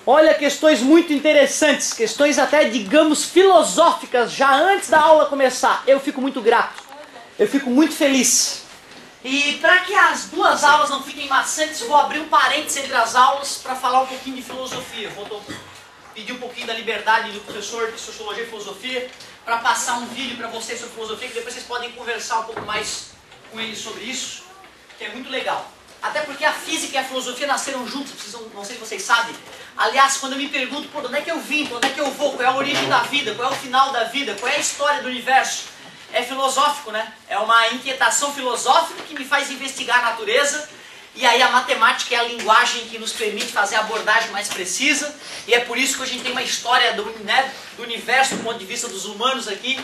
Olha, questões muito interessantes, questões até, digamos, filosóficas, já antes da aula começar. Eu fico muito grato, eu fico muito feliz. E para que as duas aulas não fiquem maçantes, vou abrir um parênteses entre as aulas para falar um pouquinho de filosofia. Vou pedir um pouquinho da liberdade do professor de Sociologia e Filosofia para passar um vídeo para vocês sobre filosofia, que depois vocês podem conversar um pouco mais com ele sobre isso, que é muito legal. Até porque a física e a filosofia nasceram juntos, não sei se vocês sabem. Aliás, quando eu me pergunto, pô, de onde é que eu vim, de onde é que eu vou, qual é a origem da vida, qual é o final da vida, qual é a história do universo, é filosófico, né? É uma inquietação filosófica que me faz investigar a natureza, e aí a matemática é a linguagem que nos permite fazer a abordagem mais precisa, e é por isso que a gente tem uma história do universo, do ponto de vista dos humanos aqui,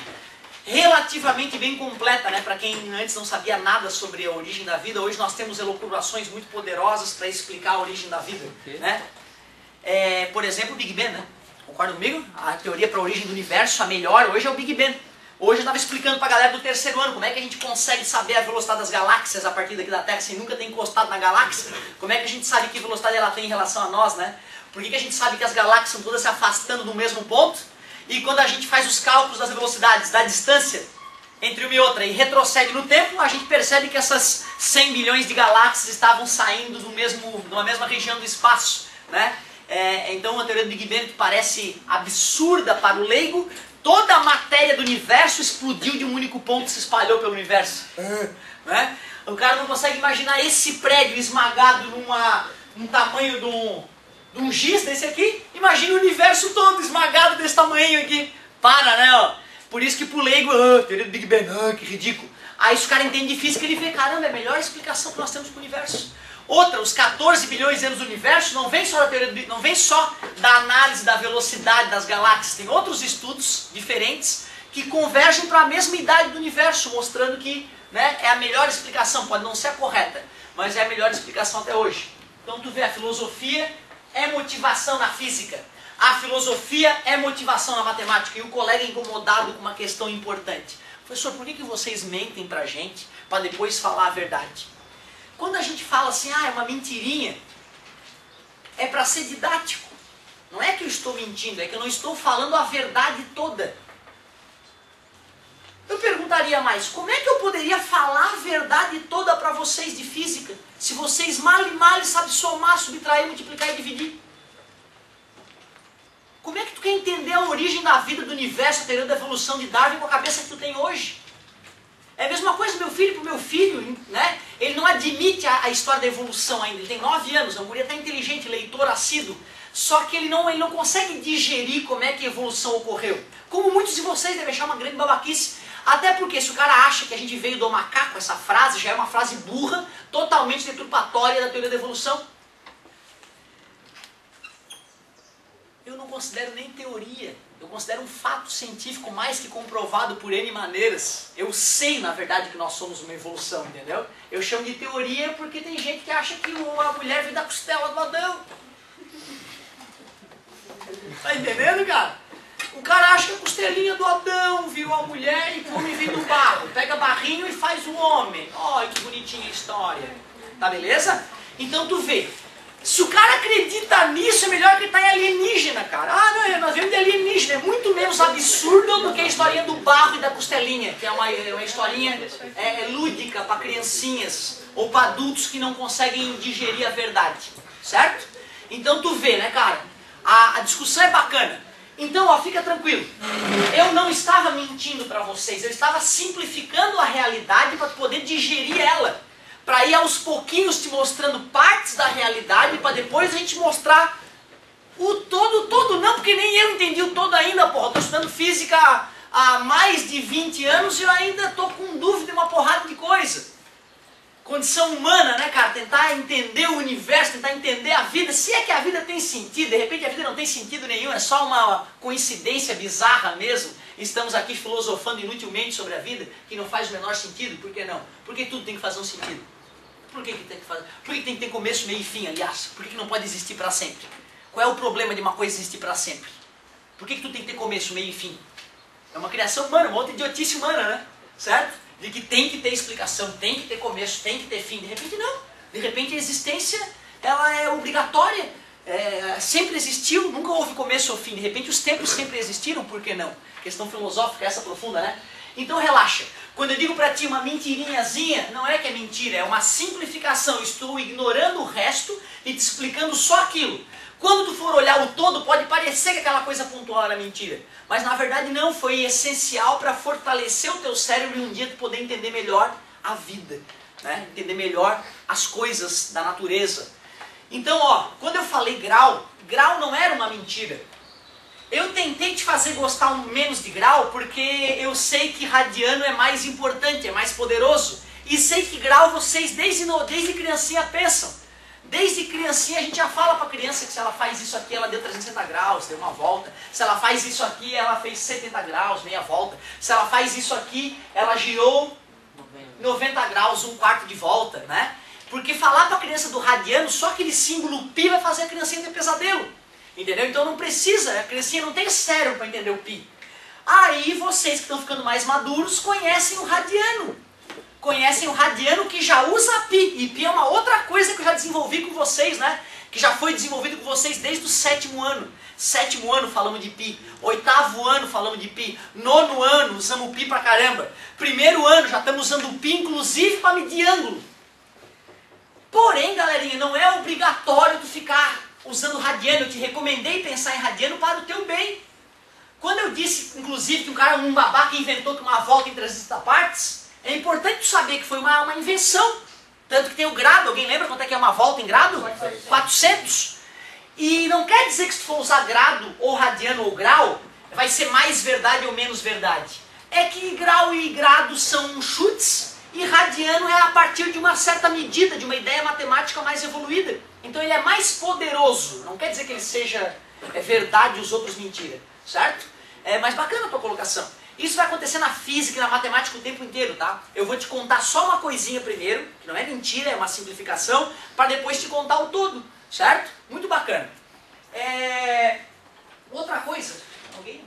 relativamente bem completa, né? Para quem antes não sabia nada sobre a origem da vida, hoje nós temos elucubrações muito poderosas para explicar a origem da vida, né? Por exemplo, o Big Bang, né? Concorda comigo? A teoria para a origem do universo, a melhor hoje é o Big Bang. Hoje eu estava explicando para a galera do terceiro ano como é que a gente consegue saber a velocidade das galáxias a partir daqui da Terra sem nunca ter encostado na galáxia. Como é que a gente sabe que velocidade ela tem em relação a nós, né? Por que a gente sabe que as galáxias estão todas se afastando do mesmo ponto? E quando a gente faz os cálculos das velocidades, da distância entre uma e outra e retrocede no tempo, a gente percebe que essas 100 bilhões de galáxias estavam saindo de uma mesma região do espaço, né? Então a teoria do Big Bang parece absurda para o leigo. Toda a matéria do universo explodiu de um único ponto e se espalhou pelo universo. Né? O cara não consegue imaginar esse prédio esmagado num tamanho de um giz desse aqui. Imagina o universo todo esmagado desse tamanho aqui. Para, né? Ó. Por isso que pro leigo, teoria do Big Bang, que ridículo. Aí se o cara entende de física, ele vê, caramba, é a melhor explicação que nós temos pro universo. Outra, os 14 bilhões de anos do universo não vem só da teoria, não vem só da análise da velocidade das galáxias. Tem outros estudos diferentes que convergem para a mesma idade do universo, mostrando que, né, é a melhor explicação. Pode não ser a correta, mas é a melhor explicação até hoje. Então tu vê, a filosofia é motivação na física. A filosofia é motivação na matemática. E o colega é incomodado com uma questão importante. Professor, por que vocês mentem pra gente para depois falar a verdade? Quando a gente fala assim, é uma mentirinha, é para ser didático. Não é que eu estou mentindo, é que eu não estou falando a verdade toda. Eu perguntaria mais, como é que eu poderia falar a verdade toda para vocês de física, se vocês mal e mal sabem somar, subtrair, multiplicar e dividir? Como é que tu quer entender a origem da vida, do universo, a teoria da evolução de Darwin com a cabeça que tu tem hoje? É a mesma coisa meu filho para o meu filho, né? Ele não admite a história da evolução ainda, ele tem 9 anos, é um guri até inteligente, leitor assíduo, só que ele não consegue digerir como é que a evolução ocorreu. Como muitos de vocês devem achar uma grande babaquice, até porque se o cara acha que a gente veio do macaco, essa frase já é uma frase burra, totalmente deturpatória da teoria da evolução. Eu não considero nem teoria, eu considero um fato científico mais que comprovado por N maneiras. Eu sei, na verdade, que nós somos uma evolução, entendeu? Eu chamo de teoria porque tem gente que acha que a mulher veio da costela do Adão. Tá entendendo, cara? O cara acha que a costelinha do Adão virou a mulher e o homem veio do barro. Pega barrinho e faz o homem. Olha que bonitinha a história. Tá beleza? Então tu vê. Se o cara acredita nisso, é melhor que ele tá em alienígena, cara. Não, nós vemos de alienígena. É muito menos absurdo do que a historinha do barro e da costelinha, que é uma historinha lúdica para criancinhas ou para adultos que não conseguem digerir a verdade. Certo? Então tu vê, né, cara? A discussão é bacana. Então, ó, fica tranquilo. Eu não estava mentindo para vocês. Eu estava simplificando a realidade para poder digerir ela. Para ir aos pouquinhos te mostrando partes da realidade, para depois a gente mostrar o todo não, porque nem eu entendi o todo ainda, porra. Estou estudando física há mais de 20 anos e eu ainda estou com dúvida de uma porrada de coisa. Condição humana, né, cara? Tentar entender o universo, tentar entender a vida, se é que a vida tem sentido. De repente a vida não tem sentido nenhum, é só uma coincidência bizarra mesmo. Estamos aqui filosofando inutilmente sobre a vida, que não faz o menor sentido. Por que não? Porque tudo tem que fazer um sentido. Por que tem que fazer? Por que tem que ter começo, meio e fim, aliás? Por que não pode existir para sempre? Qual é o problema de uma coisa existir para sempre? Por que tudo tem que ter começo, meio e fim? É uma criação humana, uma outra idiotice humana, né? Certo? De que tem que ter explicação, tem que ter começo, tem que ter fim. De repente não. De repente a existência ela é obrigatória. sempre existiu, nunca houve começo ou fim. De repente os tempos sempre existiram, por que não? Questão filosófica essa profunda, né? Então relaxa. Quando eu digo pra ti uma mentirinhazinha, não é que é mentira, é uma simplificação. Eu estou ignorando o resto e te explicando só aquilo. Quando tu for olhar o todo, pode parecer que aquela coisa pontual era mentira. Mas na verdade não, foi essencial para fortalecer o teu cérebro e um dia tu poder entender melhor a vida, né? Entender melhor as coisas da natureza. Então, ó, quando eu falei grau, grau não era uma mentira. Eu tentei te fazer gostar menos de grau porque eu sei que radiano é mais importante, é mais poderoso. E sei que grau vocês desde criancinha pensam. Desde criancinha a gente já fala para a criança que se ela faz isso aqui ela deu 360 graus, deu uma volta. Se ela faz isso aqui ela fez 70 graus, meia volta. Se ela faz isso aqui ela girou 90 graus, um quarto de volta, né? Porque falar para a criança do radiano, só aquele símbolo pi vai fazer a criancinha ter pesadelo. Entendeu? Então não precisa, a criancinha não tem cérebro para entender o pi. Aí vocês que estão ficando mais maduros conhecem o radiano. Conhecem o radiano que já usa pi. E pi é uma outra coisa que eu já desenvolvi com vocês, né? Que já foi desenvolvido com vocês desde o 7º ano. 7º ano falamos de pi. 8º ano falamos de pi. 9º ano usamos pi pra caramba. 1º ano já estamos usando o pi inclusive para medir ângulo. Porém, galerinha, não é obrigatório tu ficar usando radiano. Eu te recomendei pensar em radiano para o teu bem. Quando eu disse, inclusive, que um babaca inventou que uma volta em 360 partes, é importante tu saber que foi uma invenção. Tanto que tem o grado, alguém lembra quanto é que é uma volta em grado? 400. E não quer dizer que se tu for usar grado, ou radiano, ou grau, vai ser mais verdade ou menos verdade. É que grau e grado são chutes, e radiano é a partir de uma certa medida, de uma ideia matemática mais evoluída. Então ele é mais poderoso. Não quer dizer que ele seja verdade e os outros mentira, certo? Mas bacana a tua colocação. Isso vai acontecer na física e na matemática o tempo inteiro, tá? Eu vou te contar só uma coisinha primeiro, que não é mentira, é uma simplificação, para depois te contar o todo, certo? Muito bacana. Outra coisa. Alguém?